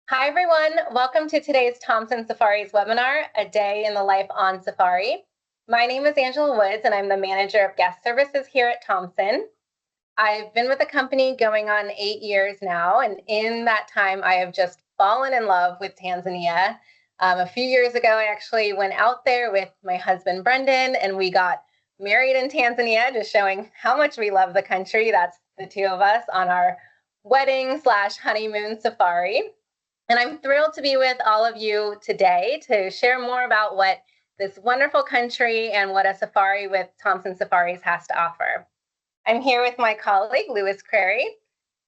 Hi, everyone. Welcome to today's Thomson Safaris webinar, A Day in the Life on Safari. My name is Angela Woods, and I'm the Manager of Guest Services here at Thomson. I've been with the company going on 8 years now, and in that time, I have just fallen in love with Tanzania. A few years ago, I actually went out there with my husband, Brendan, and we got married in Tanzania, just showing how much we love the country. That's the two of us on our wedding/honeymoon safari. And I'm thrilled to be with all of you today to share more about what this wonderful country and what a safari with Thomson Safaris has to offer. I'm here with my colleague, Louis Crary.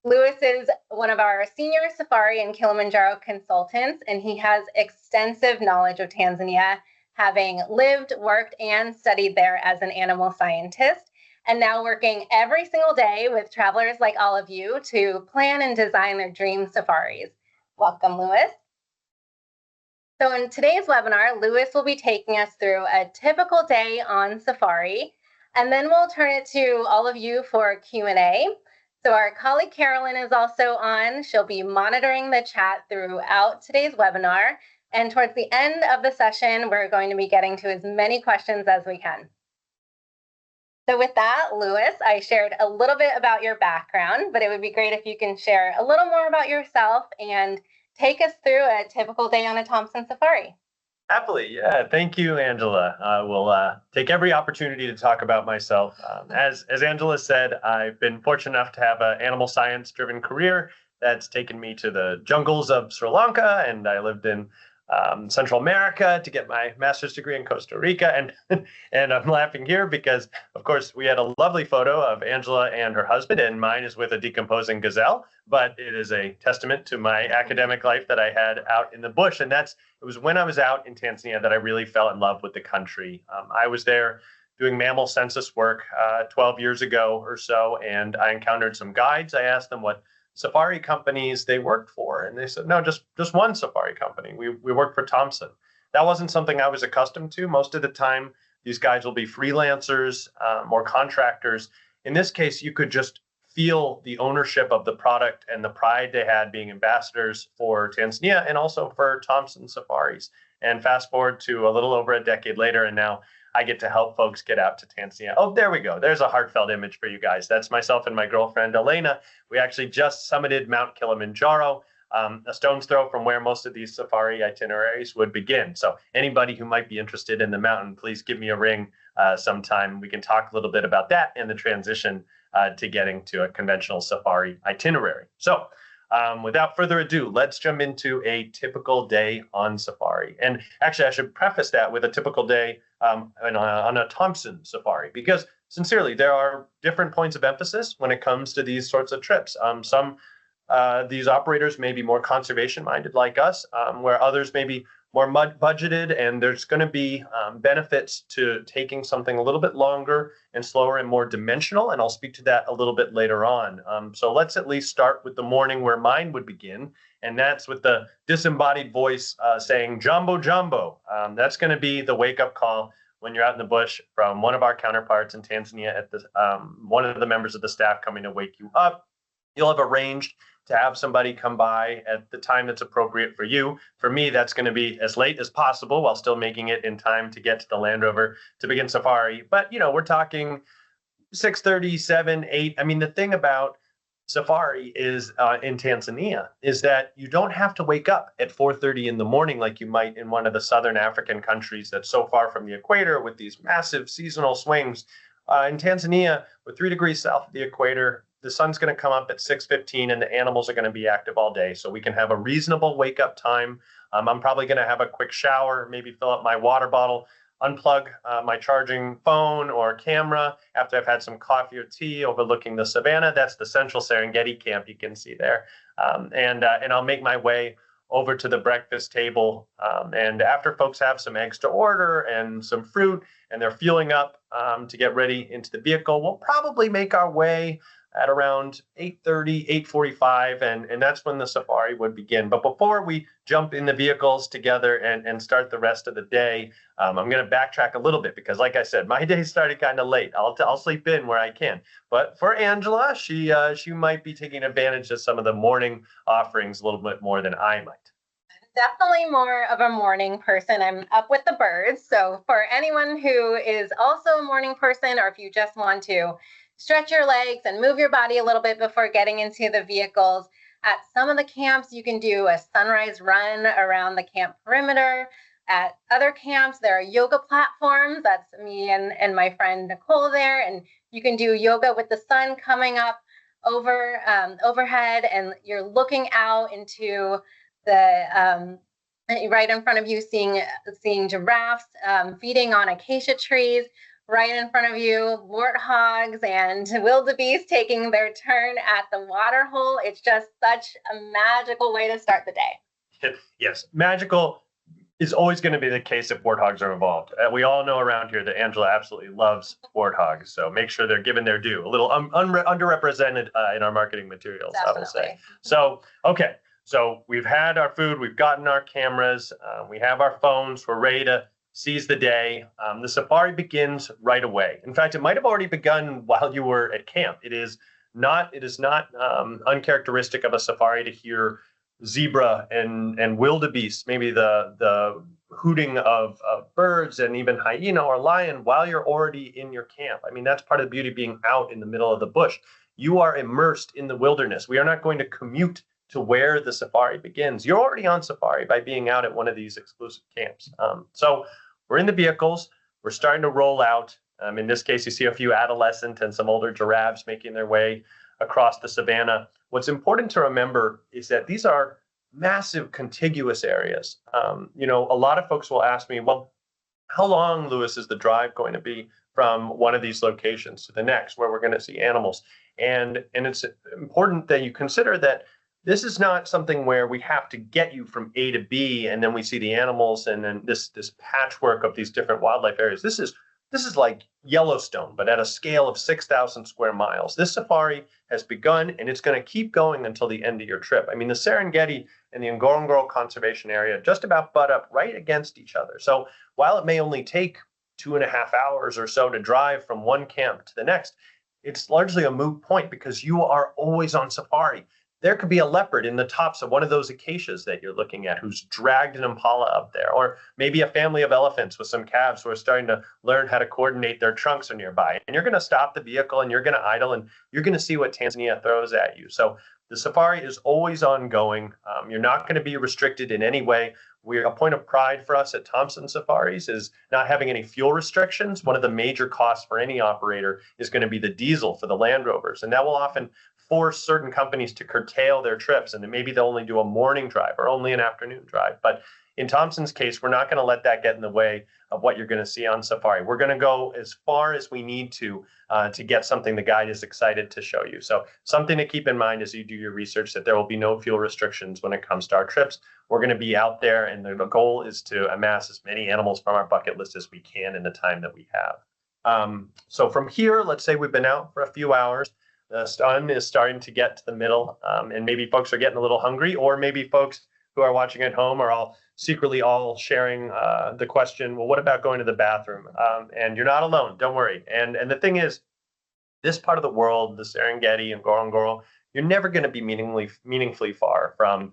Louis is one of our senior safari and Kilimanjaro consultants, and he has extensive knowledge of Tanzania, having lived, worked, and studied there as an animal scientist, and now working every single day with travelers like all of you to plan and design their dream safaris. Welcome, Louis. So in today's webinar, Louis will be taking us through a typical day on safari, and then we'll turn it to all of you for Q&A. So our colleague Carolyn is also on. She'll be monitoring the chat throughout today's webinar, and towards the end of the session, we're going to be getting to as many questions as we can. So with that, Louis, I shared a little bit about your background, but it would be great if you can share a little more about yourself and take us through a typical day on a Thomson safari. Happily, yeah. Thank you, Angela. I will take every opportunity to talk about myself. As Angela said, I've been fortunate enough to have an animal science-driven career that's taken me to the jungles of Sri Lanka, and I lived in Central America to get my master's degree in Costa Rica. And I'm laughing here because, of course, we had a lovely photo of Angela and her husband, and mine is with a decomposing gazelle, but it is a testament to my academic life that I had out in the bush. And it was when I was out in Tanzania that I really fell in love with the country. I was there doing mammal census work 12 years ago or so, and I encountered some guides. I asked them what safari companies they worked for, and they said, no, just one safari company. We work for Thomson. That wasn't something I was accustomed to. Most of the time, these guys will be freelancers or contractors. In this case, you could just feel the ownership of the product and the pride they had being ambassadors for Tanzania and also for Thomson Safaris. And fast forward to a little over a decade later, and now I get to help folks get out to Tanzania. Oh, there we go. There's a heartfelt image for you guys. That's myself and my girlfriend, Elena. We actually just summited Mount Kilimanjaro, a stone's throw from where most of these safari itineraries would begin. So anybody who might be interested in the mountain, please give me a ring sometime. We can talk a little bit about that and the transition to getting to a conventional safari itinerary. So without further ado, let's jump into a typical day on safari. And actually, I should preface that with a typical day on a Thomson safari, because sincerely, there are different points of emphasis when it comes to these sorts of trips. These operators may be more conservation minded like us, where others may be more budgeted, and there's going to be benefits to taking something a little bit longer and slower and more dimensional, and I'll speak to that a little bit later on. So let's at least start with the morning where mine would begin, and that's with the disembodied voice saying "Jumbo, Jumbo." That's going to be the wake-up call when you're out in the bush from one of our counterparts in Tanzania at the one of the members of the staff coming to wake you up. You'll have arranged to have somebody come by at the time that's appropriate for you. For me, that's going to be as late as possible while still making it in time to get to the Land Rover to begin safari. But, we're talking 6:30, 7, 8. I mean, the thing about safari is in Tanzania is that you don't have to wake up at 4:30 in the morning like you might in one of the southern African countries that's so far from the equator with these massive seasonal swings. In Tanzania, we're 3 degrees south of the equator. The sun's going to come up at 6:15 and the animals are going to be active all day. So we can have a reasonable wake up time. I'm probably going to have a quick shower, maybe fill up my water bottle, unplug my charging phone or camera after I've had some coffee or tea overlooking the savannah. That's the Central Serengeti camp you can see there. And I'll make my way over to the breakfast table. And after folks have some eggs to order and some fruit and they're fueling up to get ready into the vehicle, we'll probably make our way at around 8:30, 8:45, and that's when the safari would begin. But before we jump in the vehicles together and start the rest of the day, I'm going to backtrack a little bit because, like I said, my day started kind of late. I'll sleep in where I can. But for Angela, she might be taking advantage of some of the morning offerings a little bit more than I might. Definitely more of a morning person. I'm up with the birds. So for anyone who is also a morning person, or if you just want to stretch your legs and move your body a little bit before getting into the vehicles, at some of the camps, you can do a sunrise run around the camp perimeter. At other camps, there are yoga platforms. That's me and my friend Nicole there. And you can do yoga with the sun coming up overhead, and you're looking out into the right in front of you, seeing giraffes feeding on acacia trees. Right in front of you, warthogs and wildebeest taking their turn at the water hole. It's just such a magical way to start the day. Yes, magical is always going to be the case if warthogs are involved. We all know around here that Angela absolutely loves warthogs, so make sure they're given their due. A little underrepresented in our marketing materials, Definitely. I will say. So, okay. So we've had our food, we've gotten our cameras, we have our phones, we're ready to seize the day. The safari begins right away. In fact, it might have already begun while you were at camp. It is not uncharacteristic of a safari to hear zebra and wildebeest, maybe the hooting of birds and even hyena or lion while you're already in your camp. I mean, that's part of the beauty of being out in the middle of the bush. You are immersed in the wilderness. We are not going to commute to where the safari begins. You're already on safari by being out at one of these exclusive camps. So we're in the vehicles. We're starting to roll out. In this case, you see a few adolescent and some older giraffes making their way across the savannah. What's important to remember is that these are massive contiguous areas. A lot of folks will ask me, well, how long, Lewis, is the drive going to be from one of these locations to the next where we're going to see animals? And it's important that you consider that this is not something where we have to get you from A to B and then we see the animals and then this patchwork of these different wildlife areas. This is like Yellowstone, but at a scale of 6,000 square miles. This safari has begun and it's going to keep going until the end of your trip. I mean, the Serengeti and the Ngorongoro Conservation Area just about butt up right against each other. So while it may only take 2.5 hours or so to drive from one camp to the next, it's largely a moot point because you are always on safari. There could be a leopard in the tops of one of those acacias that you're looking at who's dragged an impala up there, or maybe a family of elephants with some calves who are starting to learn how to coordinate their trunks are nearby. And you're going to stop the vehicle and you're going to idle and you're going to see what Tanzania throws at you. So the safari is always ongoing. You're not going to be restricted in any way. A point of pride for us at Thomson Safaris is not having any fuel restrictions. One of the major costs for any operator is going to be the diesel for the Land Rovers. And that will often force certain companies to curtail their trips, and then maybe they'll only do a morning drive or only an afternoon drive. But in Thomson's case, we're not going to let that get in the way of what you're going to see on safari. We're going to go as far as we need to get something the guide is excited to show you. So something to keep in mind as you do your research, that there will be no fuel restrictions when it comes to our trips. We're going to be out there, and the goal is to amass as many animals from our bucket list as we can in the time that we have. So from here, let's say we've been out for a few hours. The sun is starting to get to the middle, and maybe folks are getting a little hungry, or maybe folks who are watching at home are all secretly sharing the question, well, what about going to the bathroom? And you're not alone, don't worry. And the thing is, this part of the world, the Serengeti and Ngorongoro, you're never going to be meaningfully far from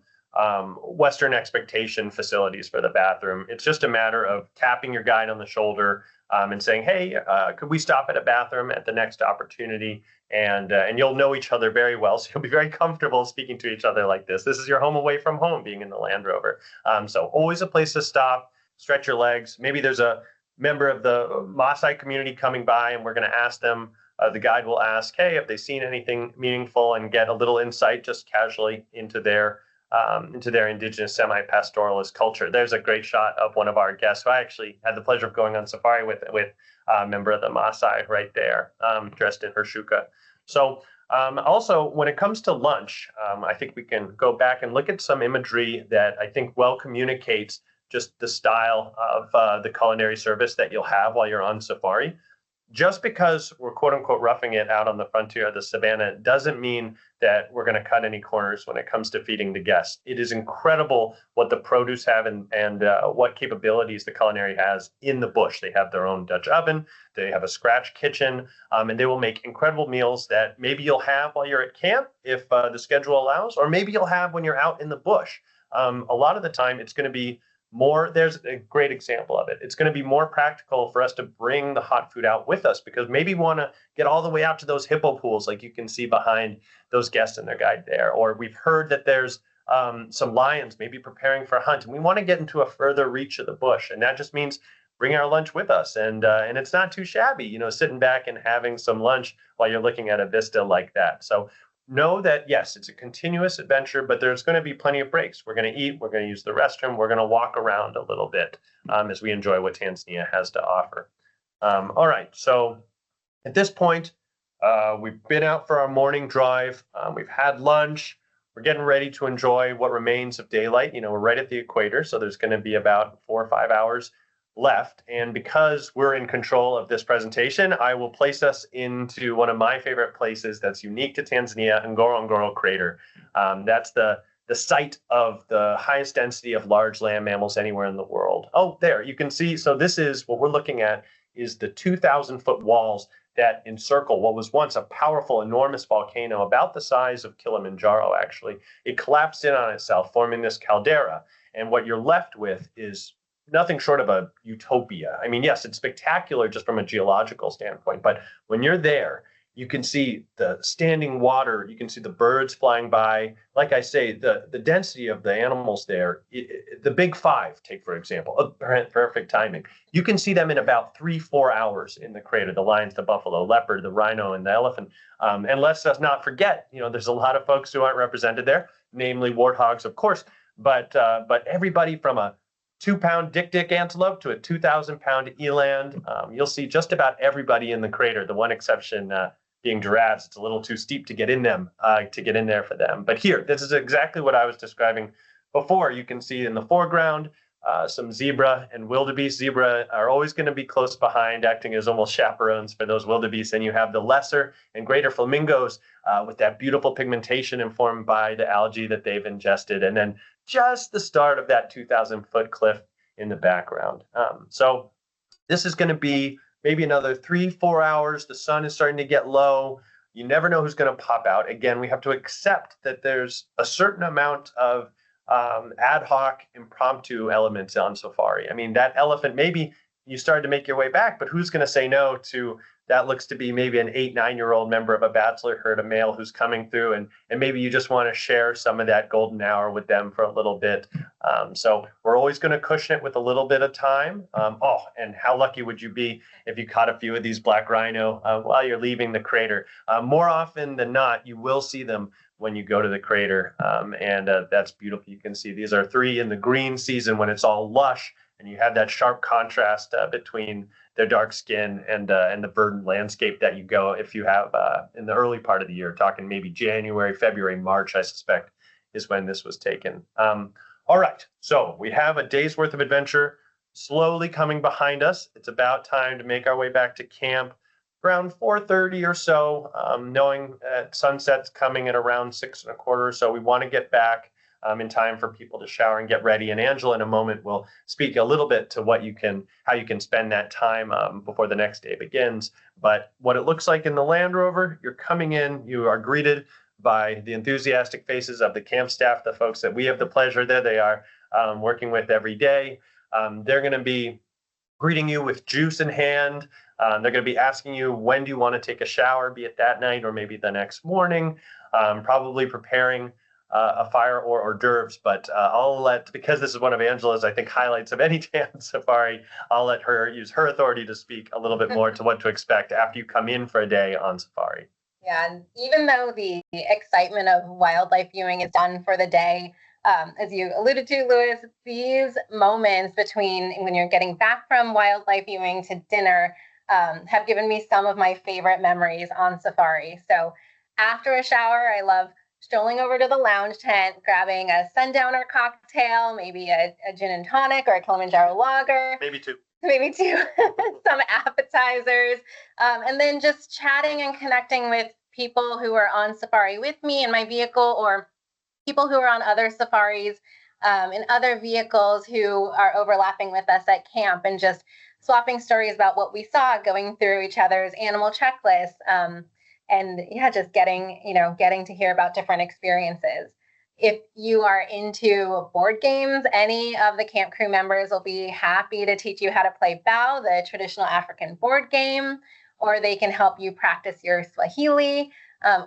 Western expectation facilities for the bathroom. It's just a matter of tapping your guide on the shoulder and saying, hey, could we stop at a bathroom at the next opportunity? And you'll know each other very well, so you'll be very comfortable speaking to each other like this. This is your home away from home, being in the Land Rover. So always a place to stop, stretch your legs. Maybe there's a member of the Maasai community coming by, and we're going to ask them, the guide will ask, hey, have they seen anything meaningful, and get a little insight just casually into their indigenous semi-pastoralist culture. There's a great shot of one of our guests who I actually had the pleasure of going on safari with a member of the Maasai right there, dressed in her shuka. So also, when it comes to lunch, I think we can go back and look at some imagery that I think well communicates just the style of the culinary service that you'll have while you're on safari. just because we're quote unquote roughing it out on the frontier of the savannah doesn't mean that we're going to cut any corners when it comes to feeding the guests. It is incredible what the produce have and what capabilities the culinary has in the bush. They have their own Dutch oven, they have a scratch kitchen, and they will make incredible meals that maybe you'll have while you're at camp if the schedule allows, or maybe you'll have when you're out in the bush. A lot of the time, it's going to be more. There's a great example of it. It's going to be more practical for us to bring the hot food out with us because maybe we want to get all the way out to those hippo pools like you can see behind those guests in their guide there. Or we've heard that there's some lions maybe preparing for a hunt and we want to get into a further reach of the bush. And that just means bringing our lunch with us. And it's not too shabby, sitting back and having some lunch while you're looking at a vista like that. So know that, yes, it's a continuous adventure, but there's going to be plenty of breaks. We're going to eat, we're going to use the restroom, we're going to walk around a little bit as we enjoy what Tanzania has to offer. All right, so at this point, we've been out for our morning drive. We've had lunch. We're getting ready to enjoy what remains of daylight. We're right at the equator, so there's going to be about 4 or 5 hours left. And because we're in control of this presentation, I will place us into one of my favorite places that's unique to Tanzania, Ngorongoro Crater. That's the site of the highest density of large land mammals anywhere in the world. Oh, there, you can see. So this is what we're looking at is the 2,000-foot walls that encircle what was once a powerful, enormous volcano about the size of Kilimanjaro, actually. It collapsed in on itself, forming this caldera. And what you're left with is nothing short of a utopia. I mean, yes, it's spectacular just from a geological standpoint, but when you're there, you can see the standing water, you can see the birds flying by. Like I say, the density of the animals there, the big five, take for example, perfect timing. You can see them in about 3-4 hours in the crater, the lions, the buffalo, leopard, the rhino, and the elephant. And let's not forget, there's a lot of folks who aren't represented there, namely warthogs, of course, but everybody from a 2-pound dik antelope to a 2,000-pound eland. You'll see just about everybody in the crater. The one exception being giraffes. It's a little too steep to get in there for them. But here, this is exactly what I was describing before. You can see in the foreground some zebra and wildebeest. Zebra are always going to be close behind, acting as almost chaperones for those wildebeest. And you have the lesser and greater flamingos with that beautiful pigmentation informed by the algae that they've ingested. And then just the start of that 2,000-foot cliff in the background. So this is going to be maybe another 3-4 hours. The sun is starting to get low. You never know who's going to pop out. Again, we have to accept that there's a certain amount of ad hoc, impromptu elements on safari. I mean, that elephant, maybe you started to make your way back, but who's going to say no to that looks to be maybe an 8-9-year-old member of a bachelor herd, a male who's coming through, and maybe you just want to share some of that golden hour with them for a little bit. So we're always going to cushion it with a little bit of time. And how lucky would you be if you caught a few of these black rhino while you're leaving the crater? More often than not, you will see them when you go to the crater, and that's beautiful. You can see these are 3 in the green season when it's all lush, and you have that sharp contrast between their dark skin and the verdant landscape that you go if you have in the early part of the year, talking maybe January, February, March, I suspect is when this was taken. All right, so we have a day's worth of adventure slowly coming behind us. It's about time to make our way back to camp around 4:30 or so, knowing that sunset's coming at around 6:15 or so. We want to get back in time for people to shower and get ready. And Angela, in a moment, will speak a little bit to how you can spend that time before the next day begins. But what it looks like in the Land Rover, you're coming in, you are greeted by the enthusiastic faces of the camp staff, the folks that we have the pleasure that they are working with every day. They're going to be greeting you with juice in hand. They're going to be asking you, when do you want to take a shower, be it that night or maybe the next morning, probably preparing a fire or hors d'oeuvres, but because this is one of Angela's, I think, highlights of any Tan safari, I'll let her use her authority to speak a little bit more to what to expect after you come in for a day on safari. Yeah, and even though the excitement of wildlife viewing is done for the day, as you alluded to, Louis, these moments between when you're getting back from wildlife viewing to dinner have given me some of my favorite memories on safari. So after a shower, I love strolling over to the lounge tent, grabbing a sundowner cocktail, maybe a gin and tonic or a Kilimanjaro lager. Maybe 2. maybe two, some appetizers, and then just chatting and connecting with people who are on safari with me in my vehicle, or people who are on other safaris in other vehicles who are overlapping with us at camp, and just swapping stories about what we saw, going through each other's animal checklists, and yeah, just getting to hear about different experiences. If you are into board games, any of the camp crew members will be happy to teach you how to play bao, the traditional African board game, or they can help you practice your Swahili.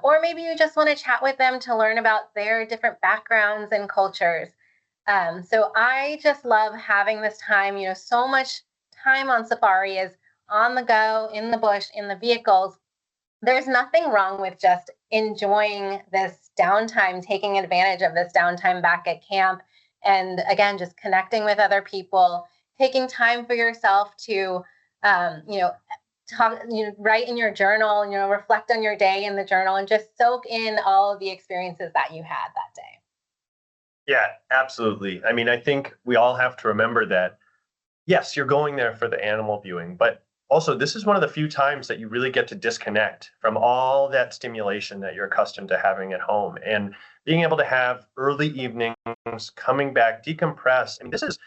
Or maybe you just want to chat with them to learn about their different backgrounds and cultures. So I just love having this time. So much time on safari is on the go, in the bush, in the vehicles. There's nothing wrong with just enjoying this downtime, taking advantage of this downtime back at camp. And again, just connecting with other people, taking time for yourself to, talk, write in your journal, reflect on your day in the journal, and just soak in all of the experiences that you had that day. Yeah, absolutely. I mean, I think we all have to remember that, yes, you're going there for the animal viewing, but also this is one of the few times that you really get to disconnect from all that stimulation that you're accustomed to having at home, and being able to have early evenings, coming back, decompress. I mean, this is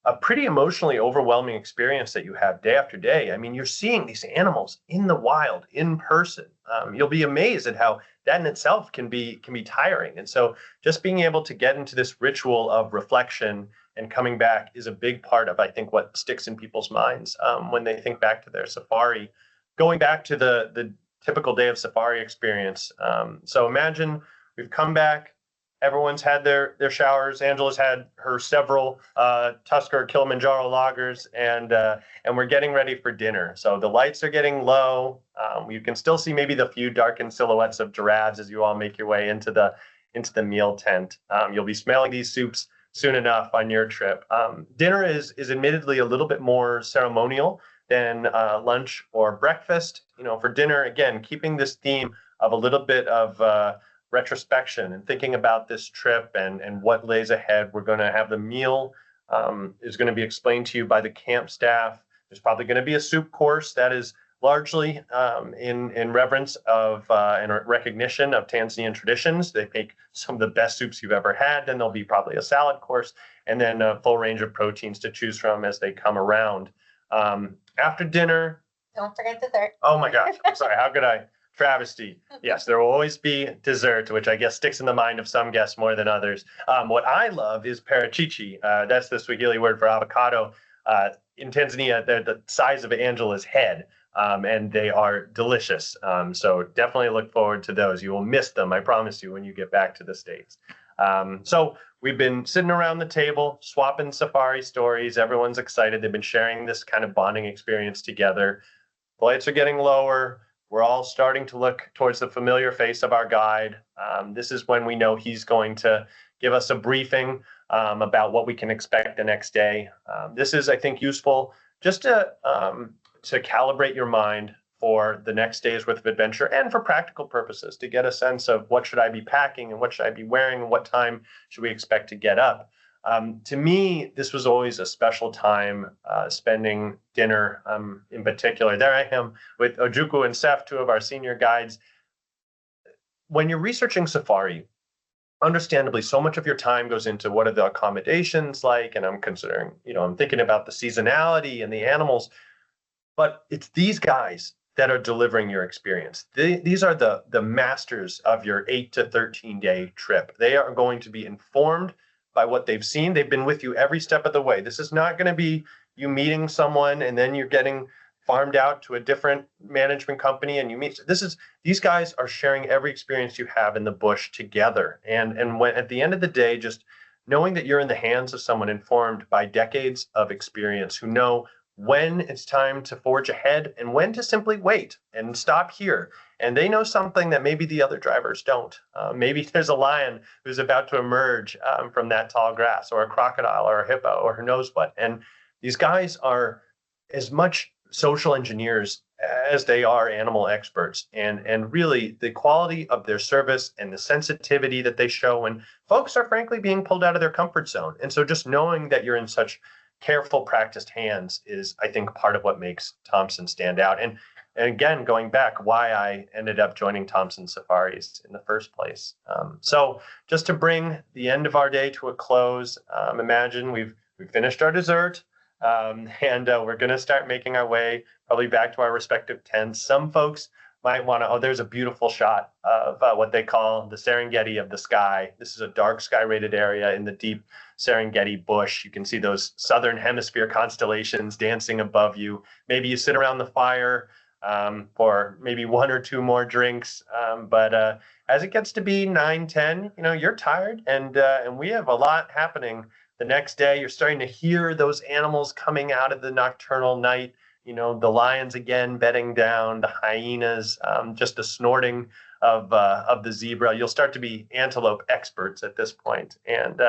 a pretty emotionally overwhelming experience that you have day after day. I mean, you're seeing these animals in the wild, in person. You'll be amazed at how that in itself can be tiring. And so just being able to get into this ritual of reflection and coming back is a big part of, I think, what sticks in people's minds when they think back to their safari. Going back to the typical day of safari experience. So imagine we've come back, everyone's had their showers. Angela's had her several Tusker Kilimanjaro lagers, and we're getting ready for dinner. So the lights are getting low. You can still see maybe the few darkened silhouettes of giraffes as you all make your way into the meal tent. You'll be smelling these soups soon enough on your trip. Dinner is admittedly a little bit more ceremonial than lunch or breakfast. For dinner, again, keeping this theme of a little bit of retrospection and thinking about this trip and what lays ahead. We're going to have the meal is going to be explained to you by the camp staff. There's probably going to be a soup course that is largely in reverence of and recognition of Tanzanian traditions. They make some of the best soups you've ever had. Then there'll be probably a salad course, and then a full range of proteins to choose from as they come around. After dinner, don't forget dessert. Oh my gosh, I'm sorry. How could I? Travesty. Yes, there will always be dessert, which I guess sticks in the mind of some guests more than others. What I love is parachichi. That's the Swahili word for avocado. In Tanzania, they're the size of Angela's head, and they are delicious. So definitely look forward to those. You will miss them, I promise you, when you get back to the States. So we've been sitting around the table, swapping safari stories. Everyone's excited. They've been sharing this kind of bonding experience together. The lights are getting lower. We're all starting to look towards the familiar face of our guide. This is when we know he's going to give us a briefing about what we can expect the next day. This is, I think, useful just to calibrate your mind for the next day's worth of adventure, and for practical purposes, to get a sense of what should I be packing and what should I be wearing and what time should we expect to get up. To me, this was always a special time, spending dinner in particular. There I am with Ojukwu and Seth, two of our senior guides. When you're researching safari, understandably, so much of your time goes into what are the accommodations like, and I'm thinking about the seasonality and the animals, but it's these guys that are delivering your experience. These are the masters of your 8 to 13 day trip. They are going to be informed by what they've seen. They've been with you every step of the way. This is not going to be you meeting someone and then you're getting farmed out to a different management company and you meet. These guys are sharing every experience you have in the bush together. And when at the end of the day, just knowing that you're in the hands of someone informed by decades of experience, who know when it's time to forge ahead and when to simply wait and stop here. And they know something that maybe the other drivers don't. Maybe there's a lion who's about to emerge from that tall grass, or a crocodile or a hippo, or who knows what. And these guys are as much social engineers as they are animal experts. And really the quality of their service and the sensitivity that they show when folks are frankly being pulled out of their comfort zone. And so just knowing that you're in such careful, practiced hands is, I think, part of what makes Thomson stand out. And again, going back, why I ended up joining Thomson Safaris in the first place. So just to bring the end of our day to a close, imagine we've finished our dessert, and we're going to start making our way probably back to our respective tents. Some folks might want to, oh, there's a beautiful shot of what they call the Serengeti of the sky. This is a dark sky rated area in the deep Serengeti bush. You can see those southern hemisphere constellations dancing above you. Maybe you sit around the fire for maybe one or two more drinks. But as it gets to be 9, 10, you're tired, and we have a lot happening the next day. You're starting to hear those animals coming out of the nocturnal night. The lions again bedding down, the hyenas, just the snorting of the zebra. You'll start to be antelope experts at this point, and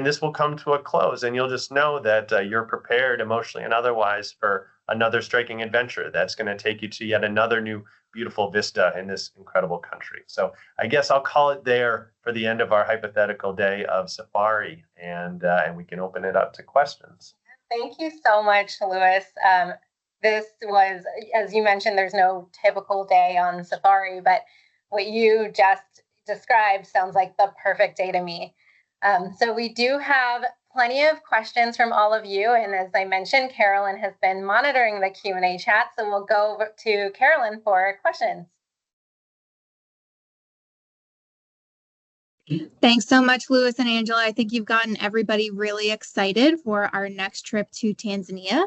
this will come to a close, and you'll just know that you're prepared emotionally and otherwise for another striking adventure that's going to take you to yet another new beautiful vista in this incredible country. So I guess I'll call it there for the end of our hypothetical day of safari, and we can open it up to questions. Thank you so much, Louis. This was, as you mentioned, there's no typical day on safari, but what you just described sounds like the perfect day to me. So we do have plenty of questions from all of you. And as I mentioned, Carolyn has been monitoring the Q&A chat. So we'll go over to Carolyn for questions. Thanks so much, Louis and Angela. I think you've gotten everybody really excited for our next trip to Tanzania.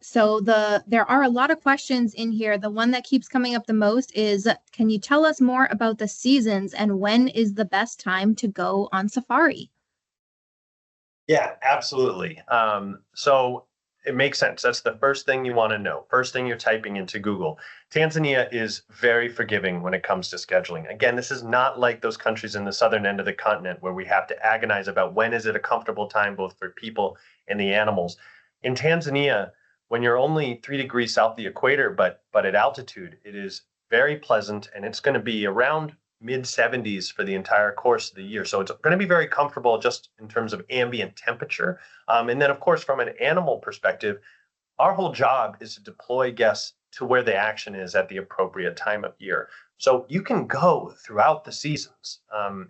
So there are a lot of questions in here. The one that keeps coming up the most is, can you tell us more about the seasons and when is the best time to go on safari? Yeah, absolutely. So it makes sense. That's the first thing you want to know. First thing you're typing into Google. Tanzania is very forgiving when it comes to scheduling. Again, this is not like those countries in the southern end of the continent where we have to agonize about when is it a comfortable time both for people and the animals. In Tanzania, when you're only 3 degrees south of the equator, but at altitude, it is very pleasant, and it's going to be around mid 70s for the entire course of the year. So it's going to be very comfortable just in terms of ambient temperature. And then, of course, from an animal perspective, our whole job is to deploy guests to where the action is at the appropriate time of year. So you can go throughout the seasons.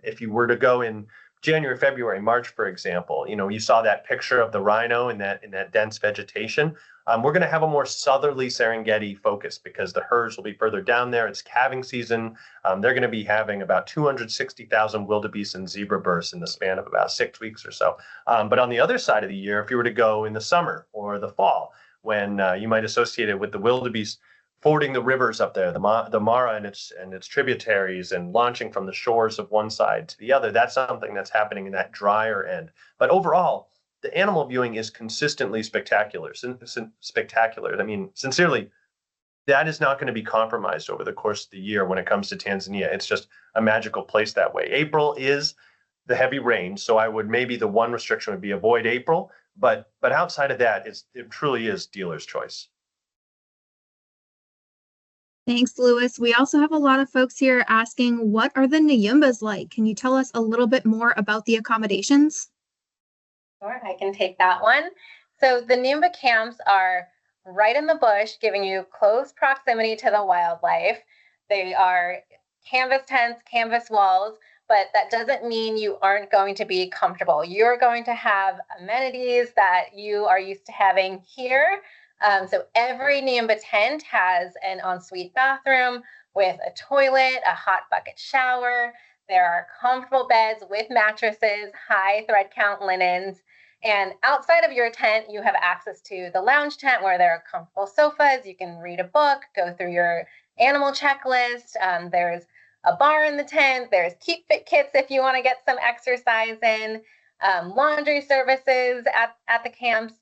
If you were to go in January, February, March, for example, you saw that picture of the rhino in that dense vegetation. We're going to have a more southerly Serengeti focus because the herds will be further down there. It's calving season. They're going to be having about 260,000 wildebeest and zebra births in the span of about 6 weeks or so. But on the other side of the year, if you were to go in the summer or the fall, when you might associate it with the wildebeest fording the rivers up there, the Mara and its tributaries, and launching from the shores of one side to the other, that's something that's happening in that drier end. But overall, the animal viewing is consistently spectacular. Spectacular. I mean, sincerely, that is not going to be compromised over the course of the year when it comes to Tanzania. It's just a magical place that way. April is the heavy rain, so I would maybe the one restriction would be avoid April. But outside of that, it truly is dealer's choice. Thanks, Louis. We also have a lot of folks here asking, what are the Nyumbas like? Can you tell us a little bit more about the accommodations? Sure, I can take that one. So the Nyumba camps are right in the bush, giving you close proximity to the wildlife. They are canvas tents, canvas walls, but that doesn't mean you aren't going to be comfortable. You're going to have amenities that you are used to having here. So every Nyumba tent has an ensuite bathroom with a toilet, a hot bucket shower. There are comfortable beds with mattresses, high thread count linens. And outside of your tent, you have access to the lounge tent where there are comfortable sofas. You can read a book, go through your animal checklist. There's a bar in the tent. There's Keep Fit kits if you want to get some exercise in, laundry services at the camps.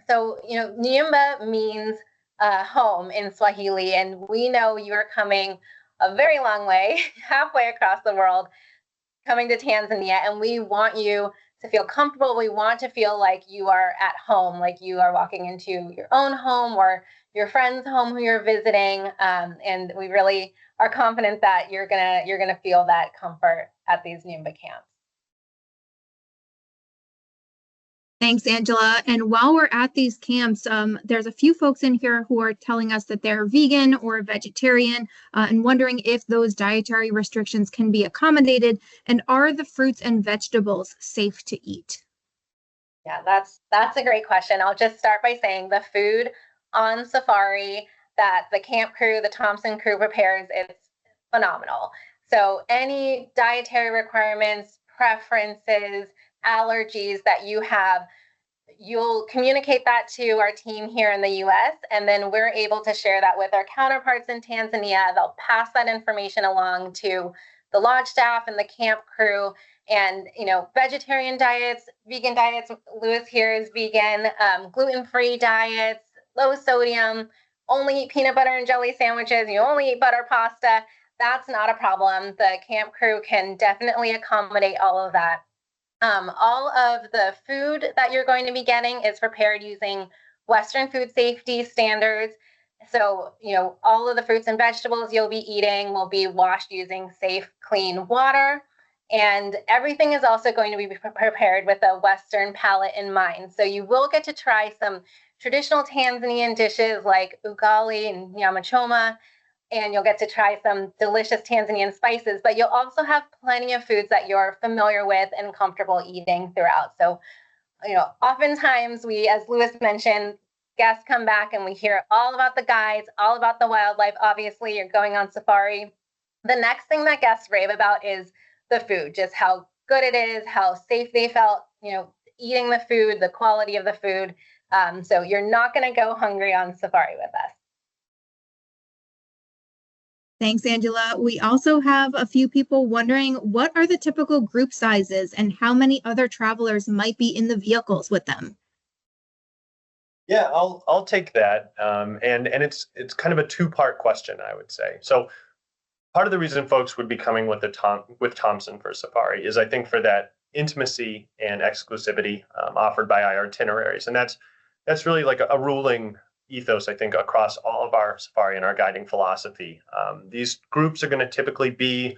So, Nyumba means home in Swahili, and we know you're coming a very long way, halfway across the world, coming to Tanzania, and we want you to feel comfortable. We want to feel like you are at home, like you are walking into your own home or your friend's home who you're visiting, and we really are confident that you're gonna feel that comfort at these Nyumba camps. Thanks, Angela. And while we're at these camps, there's a few folks in here who are telling us that they're vegan or vegetarian and wondering if those dietary restrictions can be accommodated, and are the fruits and vegetables safe to eat? Yeah, that's a great question. I'll just start by saying the food on safari that the camp crew, the Thomson crew prepares, it's phenomenal. So any dietary requirements, preferences, allergies that you have, you'll communicate that to our team here in the US, and then we're able to share that with our counterparts in Tanzania. They'll pass that information along to the lodge staff and the camp crew. And, vegetarian diets, vegan diets, Lewis here is vegan, gluten-free diets, low sodium, only eat peanut butter and jelly sandwiches, you only eat butter pasta. That's not a problem. The camp crew can definitely accommodate all of that. All of the food that you're going to be getting is prepared using Western food safety standards. So, all of the fruits and vegetables you'll be eating will be washed using safe, clean water. And everything is also going to be prepared with a Western palate in mind. So you will get to try some traditional Tanzanian dishes like ugali and nyama choma, and you'll get to try some delicious Tanzanian spices, but you'll also have plenty of foods that you're familiar with and comfortable eating throughout. So, oftentimes as Lewis mentioned, guests come back and we hear all about the guides, all about the wildlife. Obviously, you're going on safari. The next thing that guests rave about is the food, just how good it is, how safe they felt, eating the food, the quality of the food. So you're not going to go hungry on safari with us. Thanks, Angela. We also have a few people wondering, what are the typical group sizes and how many other travelers might be in the vehicles with them? Yeah, I'll take that. And it's kind of a two-part question, I would say. So part of the reason folks would be coming with Thomson for safari is, I think, for that intimacy and exclusivity offered by our itineraries, and that's really like a ruling ethos, I think, across all of our safari and our guiding philosophy. These groups are going to typically be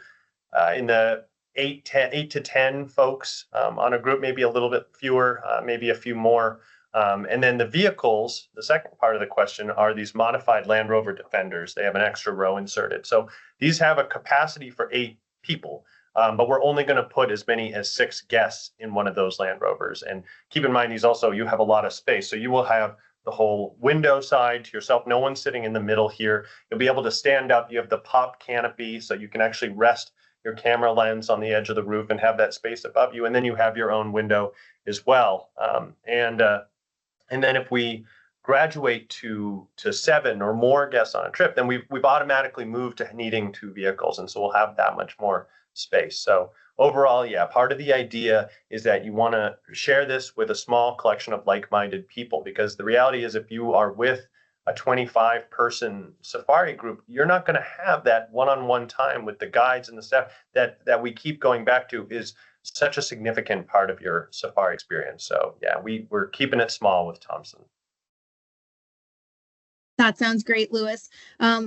in the 8 to 10 folks on a group, maybe a little bit fewer, maybe a few more. And then the vehicles, the second part of the question, are these modified Land Rover Defenders. They have an extra row inserted. So these have a capacity for 8 people, but we're only going to put as many as 6 guests in one of those Land Rovers. And keep in mind, you have a lot of space. So you will have the whole window side to yourself. No one's sitting in the middle here. You'll be able to stand up. You have the pop canopy, so you can actually rest your camera lens on the edge of the roof and have that space above you. And then you have your own window as well. And then if we graduate to 7 or more guests on a trip, then we've automatically moved to needing 2 vehicles. And so we'll have that much more space. So overall, yeah, part of the idea is that you want to share this with a small collection of like-minded people, because the reality is, if you are with a 25-person safari group, you're not going to have that one-on-one time with the guides and the staff that we keep going back to is such a significant part of your safari experience. So yeah, we're keeping it small with Thomson. That sounds great, Lewis.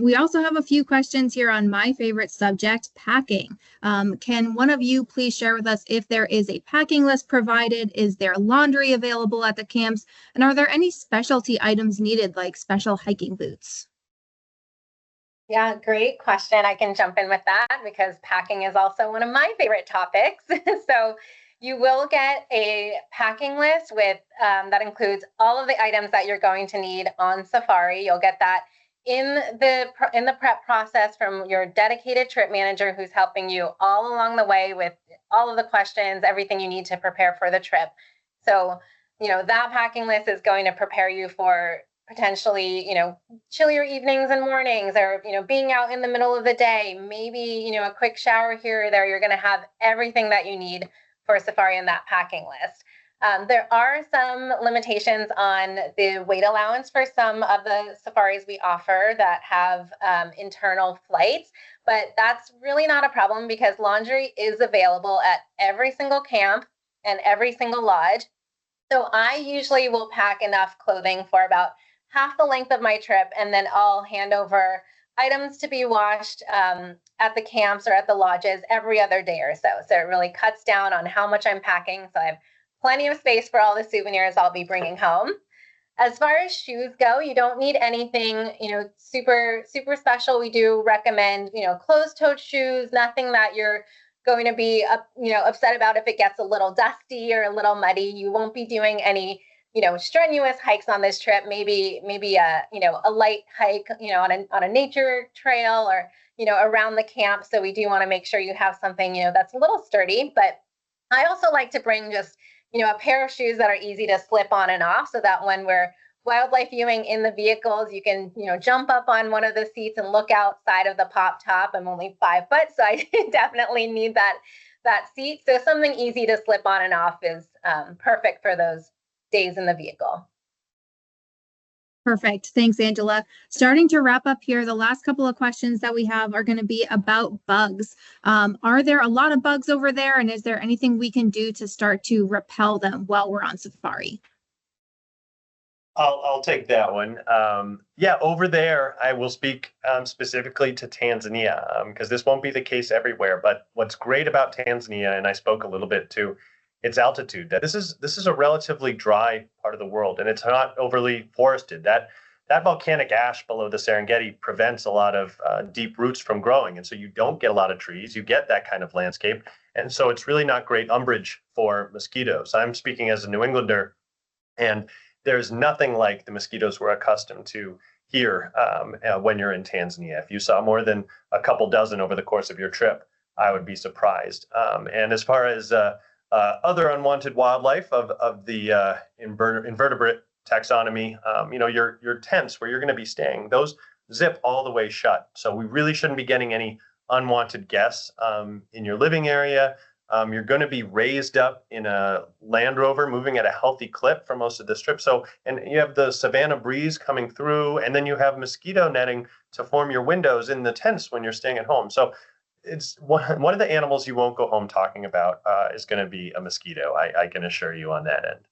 We also have a few questions here on my favorite subject, packing. Can one of you please share with us if there is a packing list provided? Is there laundry available at the camps? And are there any specialty items needed, like special hiking boots? Yeah, great question. I can jump in with that because packing is also one of my favorite topics. So you will get a packing list with that includes all of the items that you're going to need on safari. You'll get that in the prep process from your dedicated trip manager, who's helping you all along the way with all of the questions, everything you need to prepare for the trip. So, that packing list is going to prepare you for potentially, chillier evenings and mornings, or, being out in the middle of the day, maybe, a quick shower here or there. You're going to have everything that you need for safari in that packing list. There are some limitations on the weight allowance for some of the safaris we offer that have internal flights, but that's really not a problem because laundry is available at every single camp and every single lodge. So I usually will pack enough clothing for about half the length of my trip, and then I'll hand over items to be washed at the camps or at the lodges every other day or so. So it really cuts down on how much I'm packing. So I have plenty of space for all the souvenirs I'll be bringing home. As far as shoes go, you don't need anything, super, super special. We do recommend, closed-toed shoes, nothing that you're going to be, upset about if it gets a little dusty or a little muddy. You won't be doing any, strenuous hikes on this trip. Maybe a light hike, on a nature trail or, around the camp. So we do want to make sure you have something, that's a little sturdy. But I also like to bring just a pair of shoes that are easy to slip on and off so that when we're wildlife viewing in the vehicles, you can, jump up on one of the seats and look outside of the pop top. I'm only 5 foot, so I definitely need that seat. So something easy to slip on and off is perfect for those days in the vehicle. Perfect. Thanks, Angela. Starting to wrap up here, the last couple of questions that we have are going to be about bugs. Are there a lot of bugs over there, and is there anything we can do to start to repel them while we're on safari? I'll take that one. Yeah, over there, I will speak specifically to Tanzania because this won't be the case everywhere. But what's great about Tanzania, and I spoke a little bit to its altitude, that this is a relatively dry part of the world, and it's not overly forested. That volcanic ash below the Serengeti prevents a lot of deep roots from growing, and so you don't get a lot of trees. You get that kind of landscape, and so it's really not great umbrage for mosquitoes. I'm speaking as a New Englander, and there's nothing like the mosquitoes we're accustomed to here when you're in Tanzania. If you saw more than a couple dozen over the course of your trip, I would be surprised. And as far as other unwanted wildlife of the invertebrate taxonomy, your tents where you're going to be staying, those zip all the way shut. So we really shouldn't be getting any unwanted guests in your living area. You're going to be raised up in a Land Rover moving at a healthy clip for most of this trip. So, and you have the Savannah breeze coming through, and then you have mosquito netting to form your windows in the tents when you're staying at home. So it's one of the animals you won't go home talking about is going to be a mosquito. I can assure you on that end.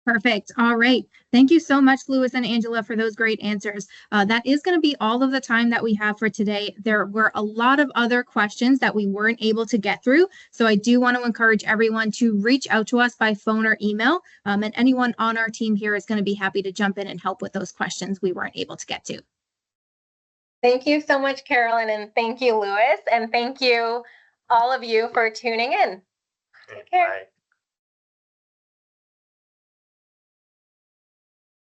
Perfect. All right. Thank you so much, Louis and Angela, for those great answers. That is going to be all of the time that we have for today. There were a lot of other questions that we weren't able to get through. So I do want to encourage everyone to reach out to us by phone or email. And anyone on our team here is going to be happy to jump in and help with those questions we weren't able to get to. Thank you so much, Carolyn, and thank you, Louis, and thank you all of you for tuning in. Take care. Bye.